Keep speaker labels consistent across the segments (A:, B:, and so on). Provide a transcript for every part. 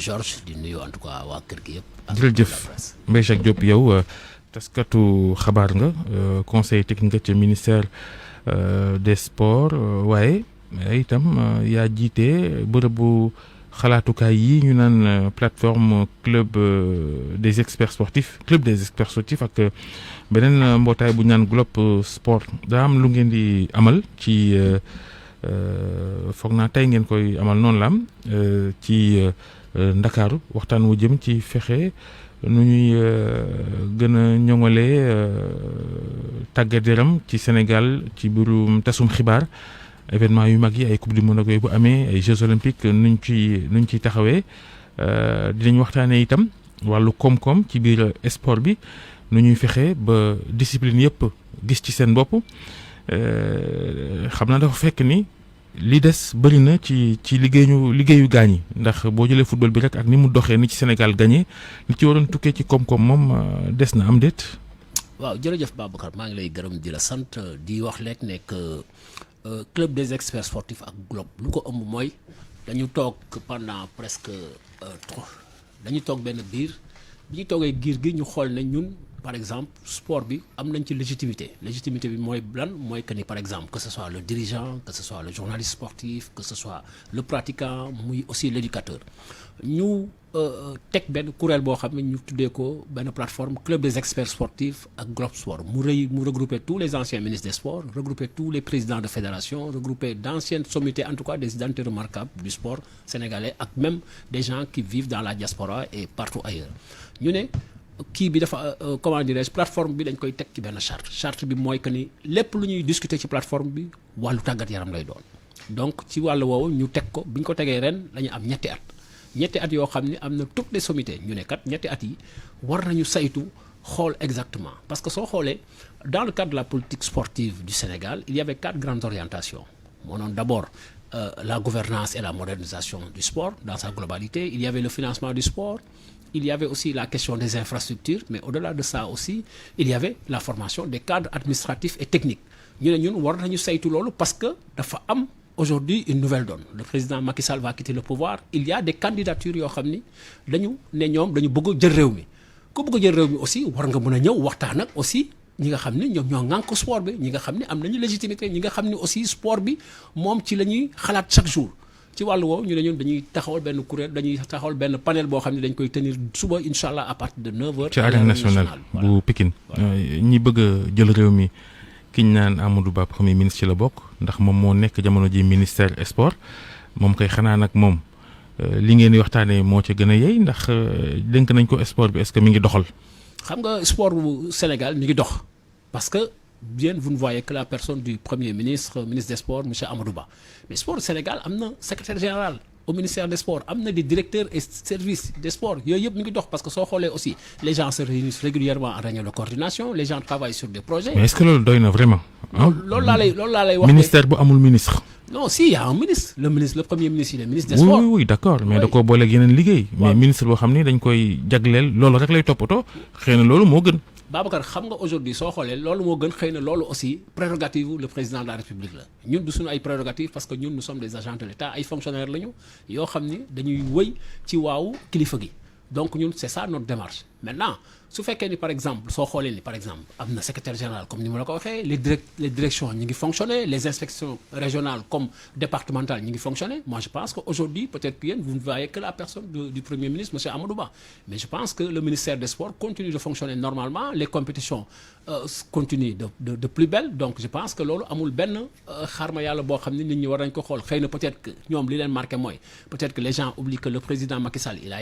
A: Georges di nuyu en tout cas waa kër gi yëpp.
B: jërëjëf Mbaye Jacques Diop yow taskatu xabaar nga conseiller technique ci ministère des sports waaye itam yaa jiite bërëbu xalaatukaay yi ñu naan plateforme club des experts sportifs ak beneen mbootaay bu ñu naan Globe Sport daa am lu ngeen di amal ci foog naa tey ngeen koy amal noonu la am ci Ndakaaru waxtaan wu jëm ci fexe nu ñuy gën a ñoŋalee tàggat yaram ci Sénégal ci biirum tasum xibaar événement yu mag yi ay coupe du monde ak yooyu bu amee ay jeux olympiques nuñ ciy taxawee dinañ waxtaanee itam wàllu koom-koom ci biir sport bi nu ñuy fexe ba discipline yëpp gis ci seen bopp xam naa dafa fekk ni li des bëri na ci liggéeyu gaañ yi ndax boo jëlee football bi rek ak ni mu doxee ni ci Sénégal gagné li ci waroon tukkee ci koom-koom moom des na am déet.
A: waaw jërëjëf Babacar maa ngi lay gërëm di la sant di wax lekk ne que club des experts sportifs ak Globe lu ko ëmb mooy dañu toog pendant presque dañu toog benn biir bi ñu toogee giir gi ñu xool ne ñun par exemple sport bi am nañ ci légitimité bi mooy lan mooy que ni par exemple que ce soit le dirigeant que ce soit le journaliste sportif que ce soit le pratiquant muy aussi l'éducateur ñu teg benn kuréel boo xam ne ñu tuddee ko benn plateforme club des experts sportifs ak Globe Sport mu regrouper tous les anciens ministres des sports regrouper tous les présidents de fédération regrouper d'anciennes sommités en tout cas des identités remarquables du sport sénégalais ak même des gens qui vivent dans la diaspora et partout ailleurs ñu ne kii bi dafa comment dirais-je plateforme bi dañ koy teg ci benn charte bi mooy que ni lépp lu ñuy discuter ci plateforme bi wàllu tàggat yaram lay doon donc ci wàllu woowu ñu teg ko bi ñu ko tegee ren la ñu am ñetti at yoo xam ni am na toutes les sommités ñu ne kat ñetti at yi war nañu saytu xool exactement parce que soo xoolee dans le cadre de la politique sportive du Sénégal il y avait 4 grandes orientations moo noon d'abord la gouvernance et la modernisation du sport dans sa globalité il y avait le financement du sport il y avait aussi la question des infrastructures mais au-delà de ça aussi il y avait la formation des cadres administratifs et techniques ñu ne ñun war nañu saytu loolu parce que dafa am aujourd'hui une nouvelle donne le président Macky Sall va quitter le pouvoir il y a des candidatures yoo xam ni dañu ne ñoom dañu bëgg jël réew mi ku bëgg jël réew mi aussi war nga mën a ñëw waxtaan ak aussi ñi nga xam ni ñoom ñoo ŋànk sport bi ñi nga xam ni am nañu légitimité ñi nga xam ni aussi sport bi moom ci la ñuy xalaat chaque jour ci wàllu woowu ñu ne ñun dañuy taxawal benn kuréel dañuy taxawal benn panel boo xam ne dañ koy tenir suba incha allah à partir de 9h.
B: ci arène nationale bu Pikine ñi bëgg a jël réew mi ki ñu naan Amadou Ba premier ministre ci la bokk ndax moom moo nekk jamono ji ministère sport moom koy xanaa nag moom li ngeen di waxtaanee moo ca gën a yey ndax dénk nañ ko sport bi est-ce que mi ngi doxal.
A: xam nga sport bu Sénégal mi ngi dox parce que. Bien, vous ne voyez que la personne du Premier ministre des Sports, M. Amadou Ba. Mais sport Sénégal, am na secrétaire général au ministère des Sports, am na des directeurs et services des sports. Yooyu yëpp mi ngi dox parce que soo xoolee aussi les gens se réunissent régulièrement en réunion de coordination, les gens travaillent sur des projets.
B: Mais est-ce que loolu doy na vraiment.
A: loolu laa lay wax.
B: ministère bu amul ministre.
A: non si y a un ministre le premier ministre il est ministre des sports.
B: oui d'accord mais da koo booleeg yeneen liggéey. mais ministre boo xam ni dañ koy jagleel loolu rek lay toppatoo xëy na loolu moo gën.
A: Babacar xam nga aujourd'hui soo xoolee loolu moo gën xëy na loolu aussi prérogative le président de la République la ñun du suñu ay prérogatives parce que ñun nous sommes des agents de l'État ay fonctionnaires lañu yoo xam ni dañuy wëy ci waawu kilifa gi donc ñun c'est ça notre démarche maintenant su fekkee ni par exemple soo xoolee ni par exemple am na secrétaire général comme ni ma la ko waxee les directions ñi ngi fonctionner les inspections régionales comme départementales ñi ngi fonctionner moi je pense que aujourd'hui peut-être que yéen vous ne voyez que la personne du premier ministre monsieur Amadou Ba mais je pense que le ministère des Sports continue de fonctionner normalement les compétitions continuent de plus belle donc je pense que loolu amul benn xarma yàlla boo xam ne nit ñi war nañ ko xool xëy na peut-être que ñoom li leen marqué mooy peut-être que les gens oublient que le président Macky Sall il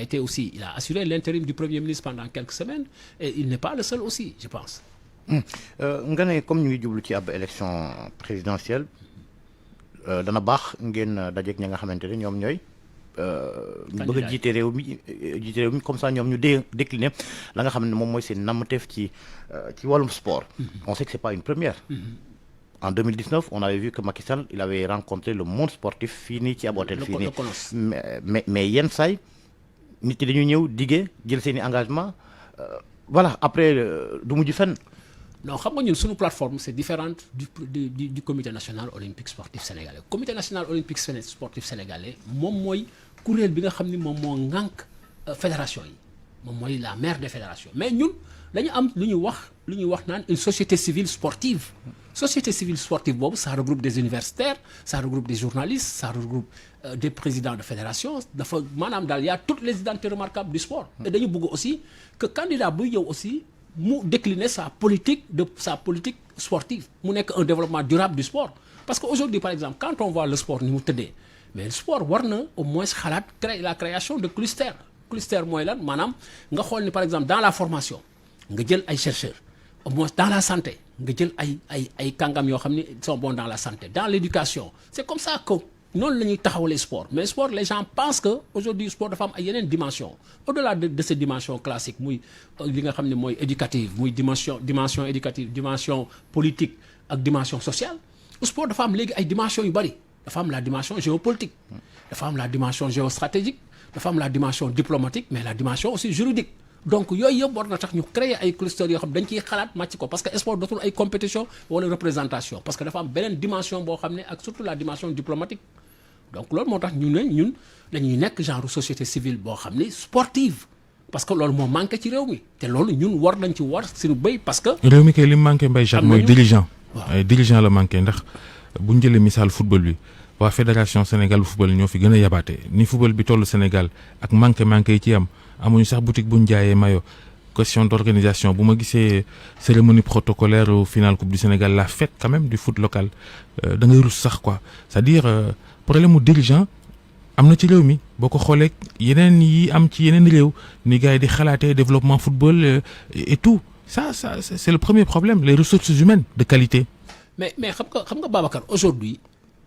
A: a assuré l'intérim du premier ministre pendant quelques semaines et il n'est pas le seul aussi je pense.
C: nga ne comme ñu ngi jublu ci ab élection présidentielle dana baax ngeen dajeek ña nga xamante ne ñoom ñooy. ñu bëgg a jiite réew mi comme ça ñoom ñu décliner la nga xam ne moom mooy seen namteef ci wàllum sport. On sait que c'est pas une première. En 2019 on avait vu que Macky Sall il avait rencontré le monde sportif fii nii ci ab hôtel fii nii mais yenn saay nit ñi dañuy ñëw diggee jël seen i engagement voilà après du mujj fenn.
A: non xam nga ñun suñu plateforme c'est différente du comité national olympique sportif sénégalais comité national olympique sportif sénégalais moom mooy kuréel bi nga xam ni moom moo ŋànk fédération yi moom mooy la mère des fédérations mais ñun dañu am lu ñuy wax naan une société civile sportive boobu ça regroupe des universitaires ça regroupe des journalistes ça regroupe des présidents de fédération dafa maanaam daal y a toutes les identités remarquables du sport et dañu bëgg aussi que candidat buy yow aussi mu décliner sa politique sportive mu nekk un développement durable du sport parce que aujourd'hui par exemple quand on voit le sport ni mu tëddee mais le sport war na au moins xalaat la création de cluster mooy lan maanaam nga xool ni par exemple dans la formation nga jël ay chercheurs au moins dans la santé nga jël ay kàngam yoo xam ni sont bons dans la santé dans l'éducation c'est comme ça que noonu la ñuy taxawalee sport mais sport les gens pensent que aujourd'hui sport dafa am ay yeneen dimension au-delà de ces dimensions classiques muy li nga xam ne mooy éducative muy dimension éducative dimension politique ak dimension sociale sport dafa am léegi ay dimensions yu bari dafa am la dimension géopolitique dafa am la dimension géostratégique dafa am la dimension diplomatique mais la dimension aussi juridique donc yooyu yëpp war na tax ñu créer ay clusters yoo xam dañ ciy xalaat màcc ko parce que sport dootul ay compétition wala représentation parce que dafa am beneen dimension boo xam ne ak surtout la dimension diplomatique donc loolu moo tax ñun dañuy nekk genre société civile boo xam ne sportive parce que loolu moo manqué ci réew mi te loolu ñun war nañ ci war suñu béy parce que.
B: réew mi kay li mu manqué Mbaye Jacques mooy dirigeant. waaw ay dirigeant la manqué ndax bu ñu jëlee misaal football bi waa fédération Sénégal football ñoo fi gën a yabaate ni football bi tollu Sénégal ak manqué yi ci am. amuñu sax boutique bu ñu jaayee mayo question d'organisation bu ma gisee cérémonie protocolaire au final coupe du Sénégal la fête quand même du foot local da ngay rus sax quoi c'est-à-dire problème mu dirigeant am na ci réew mi boo ko xoolee yeneen yi am ci yeneen réew ni gars yi di xalaatee développement football et tout ça c'est le premier problème les ressources humaines de qualité.
A: mais xam nga Babacar aujourd'hui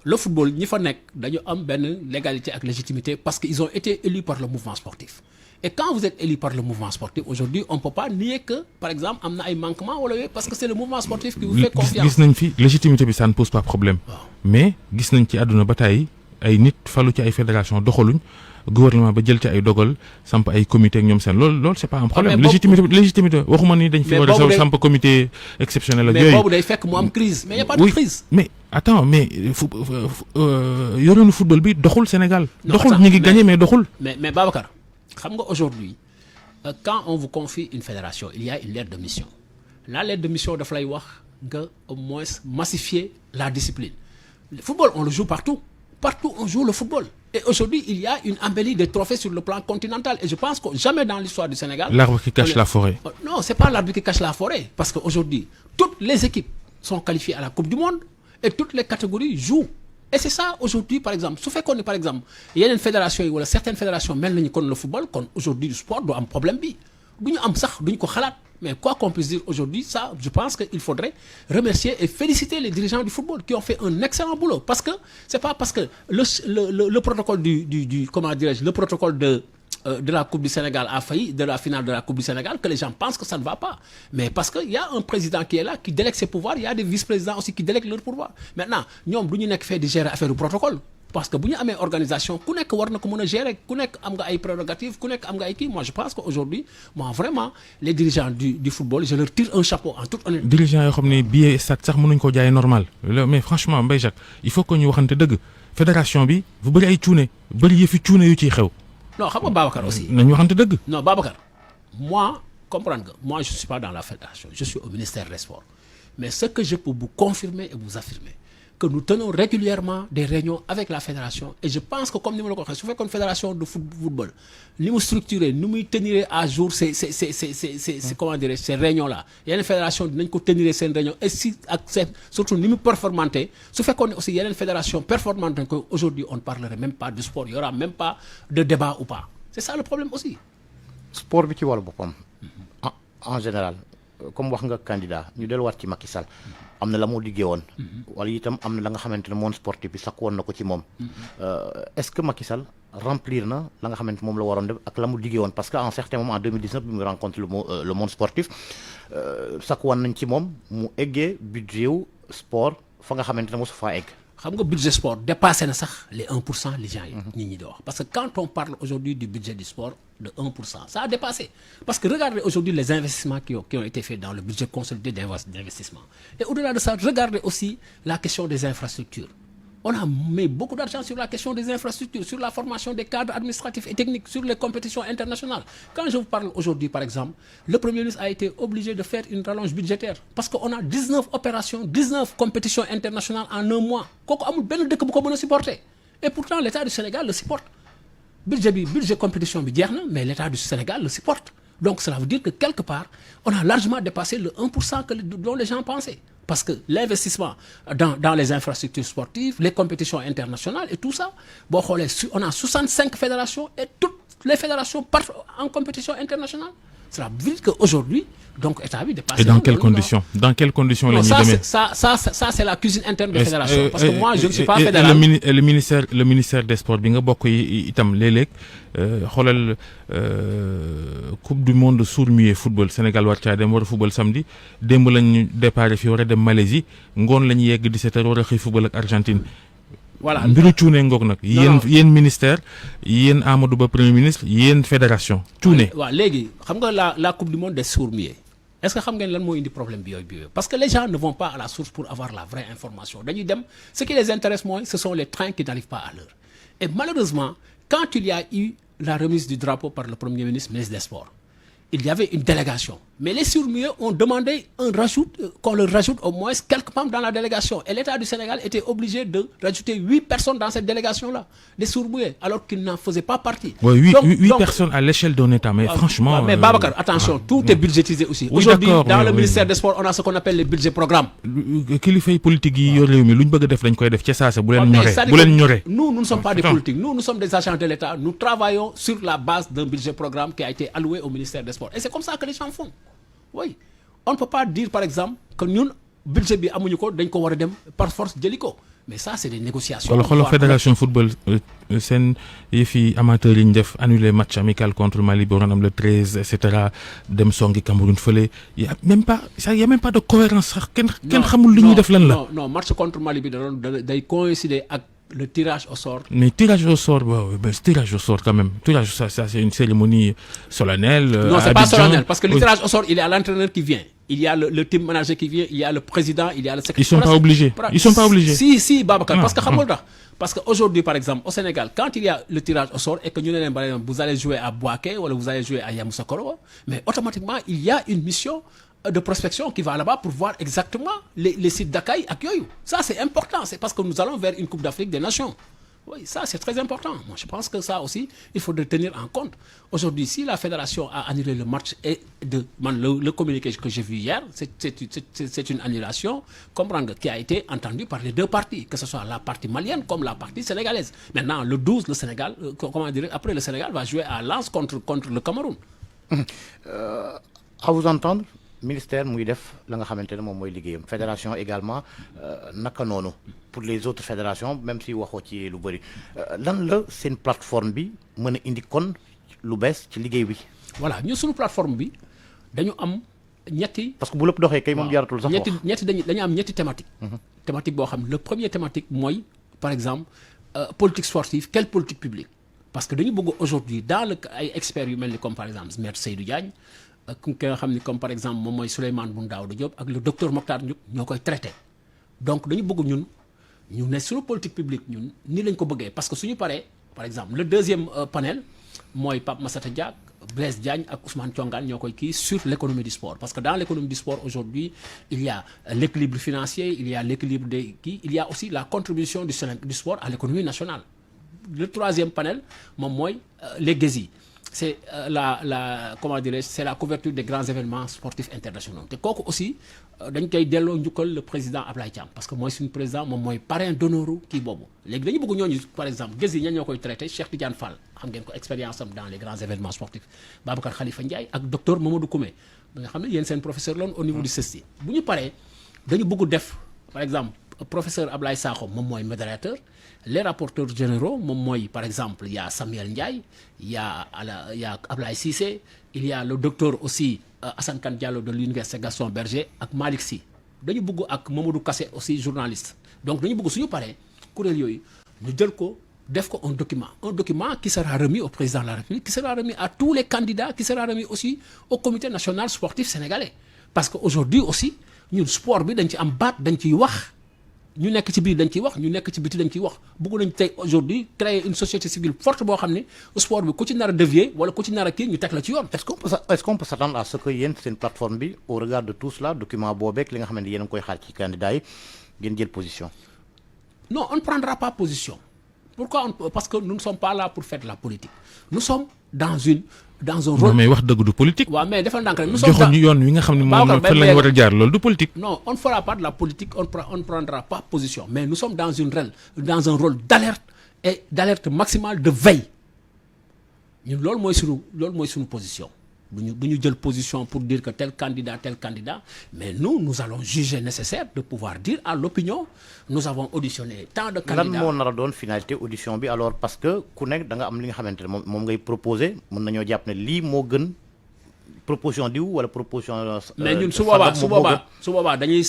A: le football ñi fa nekk dañu am benn légalité ak légitimité parce que ils ont été élus par le mouvement sportif. Et quand vous êtes élu par le mouvement sportif aujourd'hui on peut pas nier que par exemple am na ay manquements wala yooyu parce que c'est le mouvement sportif qui vous fait confiance.
B: gis nañ fi légitimité bi ça ne pose pas problème. mais gis nañ ci àdduna ba tey ay nit falu ci ay fédération doxaluñ gouvernement ba jël ci ay dogal samp ay comité ak ñoom seen loolu c'est pas un problème. légitimité waxuma ni dañ fi war a samp comité exceptionnel ak yooyu.
A: mais boobu day fekk mu am crise mais y a pas de crise.
B: mais attends mais yoreenu football bi doxul Sénégal. doxul ñu ngi gagné mais doxul.
A: mais Babacar. xam nga aujourd'hui quand on vous confie une fédération il y a une lettre de mission la lettre de mission daf lay wax nga au moins massifier la discipline le football on le joue partout on joue le football et aujourd'hui il y a une embellie des trophées sur le plan continental et je pense que jamais dans l'histoire du Sénégal
B: l'arbre qui cache la forêt
A: non c'est pas l'arbre qui cache la forêt parce que aujourd'hui toutes les équipes sont qualifiées à la Coupe du Monde et toutes les catégories jouent. Et c'est ça aujourd'hui par exemple su fekkoon ne par exemple yeneen fédérations yi wala certaines fédérations mel nañu kon le football kon aujourd'hui du sport du am problème bi du ñu am sax duñu ko xalaat mais quoi qu'on puisse dire aujourd'hui ça je pense que il faudrait remercier et féliciter les dirigeants du football qui ont fait un excellent boulot parce que c'est pas parce que le protocole du comment dirais-je le protocole de la Coupe du Sénégal a failli de la finale de la Coupe du Sénégal que les gens pensent que ça ne va pas mais parce que il y a un président qui est là qui délègue ses pouvoirs il y a des vice-présidents aussi qui délèguent leurs pouvoirs maintenant ñoom du ñu nekk fee di gérer affaire du protocole parce que bu ñu amee organisation ku nekk war na ko mën a gérer ku nekk am nga ay prérogatives ku nekk am nga ay kii moi je pense que aujourd'hui moi vraiment les dirigeants du football je leur tire un chapeau en toute honnêteté.
B: dirigeants yoo xam ne billet stade sax mënuñ ko jaay normal mais franchement Mbaye Jacques il faut que ñu waxante dëgg fédération bi bu bëri ay cuune bëri yëfi cuune yu ciy xew.
A: non xam nga Babacar aussi.
B: nañu waxante dëgg.
A: non Babacar moi comprendre que moi je suis pas dans la fédération je suis au ministère des Sports mais ce que je peux vous confirmer et vous affirmer que nous tenons régulièrement des réunions avec la fédération et je pense que comme ni ma la ko waxee su fekkoon fédération de football ni mu structuré ni muy tenir à jour ces comment dirais-je ces réunions là yeneen fédération dinañ ko tenir seen réunion et si ak seen surtout ni mu performanté su fekkoon ne aussi yeneen fédération performante nañ ko aujourd'hui on ne parlerait même pas de sport il y aura même pas de débat ou pas c'est ça le problème aussi.
C: sport bi ci wàllu boppam en général comme wax nga candidat ñu delluwaat ci Macky Sall am na la moo liggéey woon wala itam am na la nga xamante ne monde sportif bi sakk woon na ko ci moom est-ce que Macky Sall remplir na la nga xamante moom la waroon def ak la mu liggéey woon parce que en certain moment en 2019 bi mu rencontre le monde sportif sakk woon nañ ci moom mu eggee budget wu sport fa nga xamante ne mosu faa egg.
A: xam nga budget sport dépassé na sax les 1% les gens yi nit ñi di wax parce que quand on parle aujourd'hui du budget du sport de 1% ça a dépassé parce que regardez aujourd'hui les investissements qui ont été faits dans le budget consolidé d'investissement et au-delà de ça regardez aussi la question des infrastructures On a mis beaucoup d'argent sur la question des infrastructures, sur la formation des cadres administratifs et techniques, sur les compétitions internationales. Quand je vous parle aujourd'hui, par exemple, le Premier ministre a été obligé de faire une rallonge budgétaire parce qu'on a 19 opérations, 19 compétitions internationales en un mois. Kooku amul benn dëkk bu ko mën a supporter. Et pourtant, l'État du Sénégal le supporte. Budget compétition bi jeex na, mais l'État du Sénégal le supporte. Donc cela veut dire que quelque part, on a largement dépassé le 1% dont les gens pensaient. Parce que l'investissement dans les infrastructures sportives, les compétitions internationales et tout ça, bon, on a 65 fédérations et toutes les fédérations partent en compétition internationale. Cela veut dire qu'aujourd'hui, donc, l'État a dépassé.
B: Et dans quelles conditions? Dans quelles conditions les
A: ça, c'est la cuisine interne des fédérations. Parce que moi, je ne suis pas fédéral.
B: Le ministère des Sports, bi nga bokk itam léeg-léeg xoolal coupe du monde sourd-muet football Sénégal war caa dem war a football samedi démb lañu déparé fii war a dem Malaisie ngoon la ñu yegg 17h war a xëy football ak Argentine.
A: Voilà
B: mbiru cuune ngoog nag. yéen ministère yéen Amadou Ba premier ministre yéen fédération cuune.
A: waaw léegi xam nga la coupe du monde des sourds-muets est-ce que xam ngeen lan moo indi problème bi yooyu parce que les gens ne vont pas à la source pour avoir la vraie information dañuy dem ce qui les intéresse mooy ce sont les trains qui n'arrivent pas à l'heure et malheureusement quand il y a eu la remise du drapeau par le premier ministre des Sports il y avait une délégation mais les sourds-muets ont demandé qu'on leur rajoute au moins quelques membres dans la délégation et l'État du Sénégal était obligé de rajouter 8 personnes dans cette délégation-là des sourds-muets alors qu'ils n'en faisaient pas partie.
B: Oui, 8 personnes à l'échelle d'un État mais franchement.
A: Mais Babacar attention tout est budgétisé aussi.
B: Oui,
A: aujourd'hui dans le ministère des Sports on a ce qu'on appelle les budgets programmes.
B: kilifay politique yi yor réew mi lu ñu bëgg a def dañ koy def ca saasa bu leen ñoree.
A: Nous ne sommes pas des politiques nous sommes des agents de l'État nous travaillons sur la base d'un budget programme qui a été alloué au ministère des Sports et c'est comme ça que les gens font. Oui, on ne peut pas dire par exemple que ñun budget bi amuñu ko dañ ko war a dem par force jëli ko mais ça c'est des négociations.
B: xoolal fédération football seen yëfi amateurs yi ñu def annulé match amical contre Mali bi waroon am le 13 et cetera dem songi Cameroun fële y a même pas de cohérence sax kenn xamul li ñuy def lan la.
A: non match contre Mali bi day coïncider ak le tirage au sort.
B: Mais tirage au sort, tirage au sort quand même. Tirage au sort, ça c'est une cérémonie solennelle.
A: Non, c'est pas solennel parce que le tirage au sort, il y a l'entraîneur qui vient, il y a le team manager qui vient, il y a le président, il y a le secrétaire.
B: Ils sont pas obligés.
A: Si, Babacar, parce qu'aujourd'hui, par exemple, au Sénégal, quand il y a le tirage au sort et que vous allez jouer à Bouaké ou vous allez jouer à Yamoussoukro, mais automatiquement, il y a une mission de prospection qui va là-bas pour voir exactement les sites d'accueil. Ça, c'est important. C'est parce que nous allons vers une Coupe d'Afrique des Nations. Oui, ça, c'est très important. Moi, je pense que ça aussi, il faudrait tenir en compte. Aujourd'hui, si la fédération a annulé le match et le communiqué que j'ai vu hier, c'est une annulation qui a été entendue par les deux parties, que ce soit la partie malienne comme la partie sénégalaise. Maintenant, le 12, le Sénégal, après le Sénégal va jouer à Lens contre le Cameroun.
C: À vous entendre, ministère muy def la nga xamante ne moom mooy liggéeyam fédération également naka noonu pour les autres fédérations même si waxoo ci lu bëri lan la seen plateforme bi mën a indi kon lu bees ci liggéey bi.
A: voilà ñu suñu plateforme bi dañu am ñetti.
C: parce que bu lépp doxee kay moom jaratul sax wax
A: ñetti dañu am ñetti thématique. thématique boo xam le premier thématique mooy par exemple politique sportive quelle politique publique parce que dañu bëgg aujourd'hui dans le ay experts yu mel ni comme par exemple maître Seydou Diagne. ki nga xam ni comme par exemple moom mooy Souleymane Boun Daouda Diop ak le docteur Mokhtar Ndiouk ñoo koy traité donc dañu bëgg ñun ñu ne suñu politique publique ñun nii lañ ko bëggee parce que suñu paree par exemple le deuxième panel mooy Pape Massata Diack Blaise Diagne ak Ousmane Thiongane ñoo koy kii sur l'économie du sport parce que dans l'économie du sport aujourd'hui il y a l'équilibre financier il y a l'équilibre des il y a aussi la contribution du sport à l'économie nationale le troisième panel moom mooy les GESI c'est comment dirais-je c'est la couverture des grands événements sportifs internationaux te kooku aussi dañ koy delloo njukkal le président Ablaye Thiam parce que mooy suñu président moom mooy parrain d'honneur kii boobu léegi dañu bëgg ñooñu par exemple gës yi ñan ñoo koy traité Cheikh Tidiane Fall xam ngeen ko expérience am dans les grands événements sportifs Babacar Khalifa Ndiaye ak docteur Mamadou Koumé ba nga xam ne yéen seen professeur loon au niveau du CESTI bu ñu paree dañu bëgg def par exemple professeur Ablaye Sakho moom mooy modérateur les rapporteurs généraux moom mooy par exemple il y a Samuel Ndiaye il y a Ablaye Cissé il y a le docteur aussi Assane Kane Diallo de l'université Gaston Berger ak Malick Sy dañu bëgg ak Mamadou Kassé aussi journaliste donc dañu bëgg suñu paree kuréel yooyu ñu jël ko def ko un document qui sera remis au président de la République qui sera remis à tous les candidats qui sera remis aussi au comité national sportif sénégalais parce que aujourd'hui aussi ñun sport bi dañ ci am baat dañ ciy wax ñu nekk ci biir dañ ciy wax ñu nekk ci biti dañ ciy wax bëgg nañ tey aujourd'hui créer une société civile forte boo xam ne sport bi ku ci nar a dévier wala ku ci nar a kii ñu teg la ci yoon.
C: est-ce qu'on peut s'attendre à ce que yéen seen plateforme bi au regard de tout cela document boobeek li nga xam ne yéen a ngi koy xaar ci candidat yi ngeen jël position.
A: Non, on ne prendra pas position. Pourquoi parce que nous ne sommes pas là pour faire de la politique. Nous sommes dans un rôle.
B: mais wax dëgg du politique.
A: waaw mais defal ndànk rek nous sommes
B: joxoon ñu yoon wi nga xam ne moom fan la ñu war a jaar loolu du politique.
A: Non, on ne fera pas de la politique, on ne prendra pas position. Mais nous sommes dans un rôle d'alerte maximale de veille. ñun loolu mooy suñu position. du ñu jël position pour dire que tel candidat, mais nous allons juger nécessaire de pouvoir dire à l'opinion, nous avons auditionné tant de candidats.
C: lan moo nar a doon finalité audition bi alors parce que ku nekk da nga am li nga xamante ne moom ngay proposer mën nañoo jàpp ne lii moo gën proposition diw wala proposition.
A: mais ñun su boobaa dañuy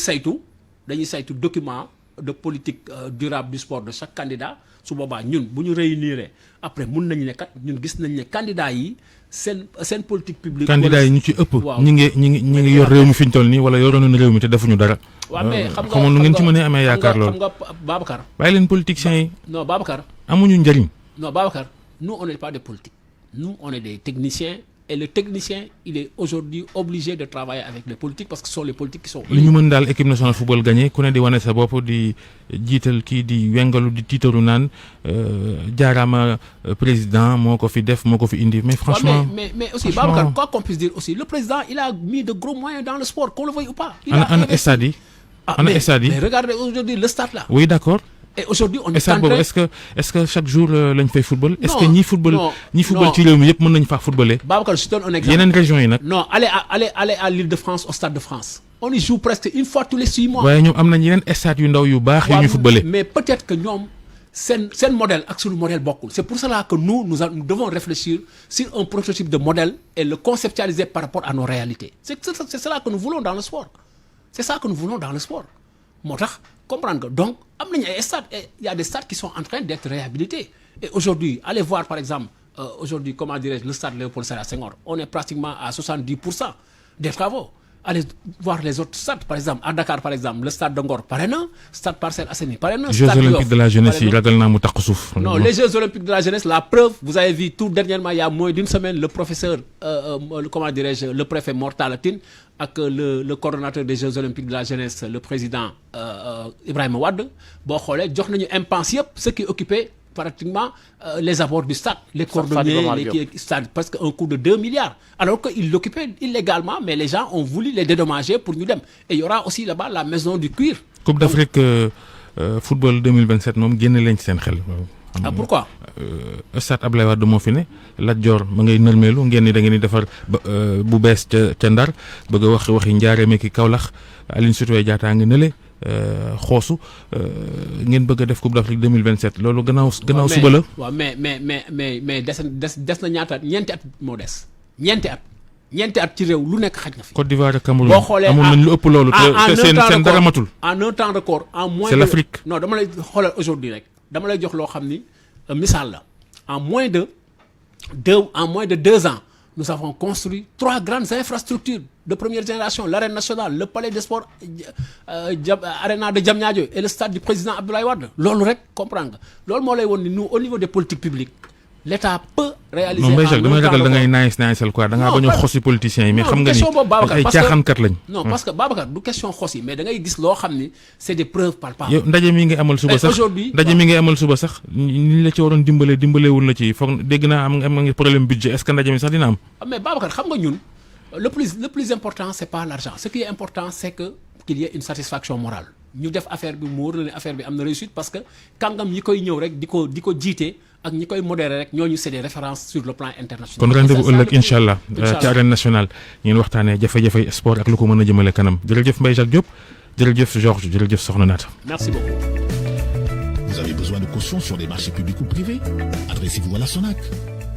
A: saytu document de politique durable du sport de chaque candidat su boobaa ñun bu ñu réunir après mun nañu ne kat ñun gis nañ ne candidat yi seen politique publique.
B: candidat yi ñu ci ëpp. waaw ñi ngi yor réew mi fi ñu toll nii wala yoroon nañu réew mi te defuñu dara.
A: waaw mais xam
B: nga nu ngeen ci mënee amee yaakaar loolu.
A: xam nga Babacar.
B: bàyyi leen politiciens yi.
A: non Babacar.
B: amuñu njëriñ.
A: non Babacar nous on n'est pas des politiques nous on est des techniciens. Et le technicien, il est aujourd'hui obligé de travailler avec les politiques parce que ce sont les politiques qui sont.
B: li ñu mën daal équipe nationale football gagné ku ne di wane sa bopp di jiital kii di wengalu di tiitaru naan jaaraama président moo ko fi def moo ko fi indi mais franchement.
A: mais aussi Babacar quoi qu'on puisse dire aussi le président il a mis de gros moyens dans le sport qu'on le veuille ou pas.
B: ana stade yi.
A: mais regardez aujourd'hui le stade là.
B: oui d'accord.
A: Et aujourd'hui on est
B: en train est-ce que chaque jour lañ fay football. est-ce que ñi football ci réew mi yëpp mën nañu faa footballer.
A: Babacar je donne un exemple.
B: yeneen régions yi nag.
A: non allez à l'Île-de-France au Stade de France. on y joue presque une fois tous les 6 mois.
B: waaye ñoom am nañ yeneen stade yu ndaw yu baax. yu ñuy footballer
A: mais peut-être que ñoom seen modèle ak suñu modèle bokkul. c'est pour cela que nous devons réfléchir sur un prototype de modèle et le conceptualiser par rapport à nos réalités. c'est cela que nous voulons dans le sport. c'est ça que nous voulons dans le sport. moo tax comprendre que donc am nañu ay stades et il y a des stades qui sont en train d'être réhabilités et aujourd'hui allez voir par exemple aujourd'hui comment dirais-je le stade Léopold Sédar Senghor on est pratiquement à 70% des travaux. Allez voir les autres stades par exemple à Dakar par exemple le stade de Ngor pare na stade Parcelles Assainies pare na.
B: Jeux olympiques de la jeunesse yi ragal naa mu takk suuf.
A: non les Jeux olympiques de la jeunesse la preuve vous avez vu tout dernièrement il y a moins d'une semaine le professeur comment dirais-je le préfet Mor Talla Tine ak le coordonnateur des Jeux olympiques de la jeunesse le président Ibrahima Wade boo xoolee jox nañu impense yëpp ce qui occupait pratiquement les abords du stade, les cordonniers, les stades, presque un coût de 2 milliards. Alors qu'ils l'occupaient illégalement, mais les gens ont voulu les dédommager pour nous. Et il y aura aussi là-bas la maison du cuir.
B: Coupe d'Afrique football 2027, moom génne leen ci seen xel.
A: Ah pourquoi?
B: Stade Abdoulaye Wade moo fi ne Lat Dior ma ngay nërmeelu ngeen ni da ngeen di defar bu bees ca Ndar bëgg a waxi Njaaréem ki Kaolack Aline Sitoé Diatta nga nële xoosu ngeen bëgg a def Coupe d'Afrique 2027 loolu gannaaw suba la.
A: waaw mais des na ñaata at ñeenti at moo des ñeenti at ci réew lu nekk xaj na fi.
B: Côte d'Ivoire ak Cameroun
A: boo xoolee
B: amoon nañ lu ëpp loolu. te seen dara matul.
A: en un temps record en moins
B: c'est l'Afrique.
A: non dama lay xoolal aujourd'hui rek dama lay jox loo xam ni misaal la en moins de 2 ans nous avons construit 3 grandes infrastructures de première génération l'arène nationale le palais des sports Arena de Diamniadio et le stade du président Abdoulaye Wade loolu rek comprendre nga loolu moo lay won ni nous au niveau des politiques publiques l'État peut réaliser.
B: non mais Jacques damay ragal da ngay naayisal quoi da ngaa bañ a xosi politiciens yi mais xam nga ni ay caaxaankat lañ.
A: non parce que Babacar du question xosi mais da ngay gis loo xam ni c'est des preuves palpables.
B: yow ndaje mi ngi amal suba sax ni la ci waroon dimbalewul la ci foog dégg naa am nga problème budget est-ce que ndaje mi sax dina am.
A: mais Babacar xam nga ñun le plus important c'est pas l'argent ce qui est important c'est qu'il y ait une satisfaction morale ñu def affaire bi mu wóor la ne affaire bi am na réussite parce que kàngam yi koy ñëw rek di ko jiite ak ñi koy modérer rek ñooñu c'est des références sur le plan international.
B: kon rendez-vous ëllëg incha allah ci arène nationale ngeen waxtaanee jafe-jafe sport ak lu ko mën a jëmale kanam jërëjëf Mbaye Jacques Diop jërëjëf Georges jërëjëf Soxna Naata.
A: Merci beaucoup.
D: Vous avez besoin de caution sur des marchés publics ou privés? Adressez-vous à la SONAC.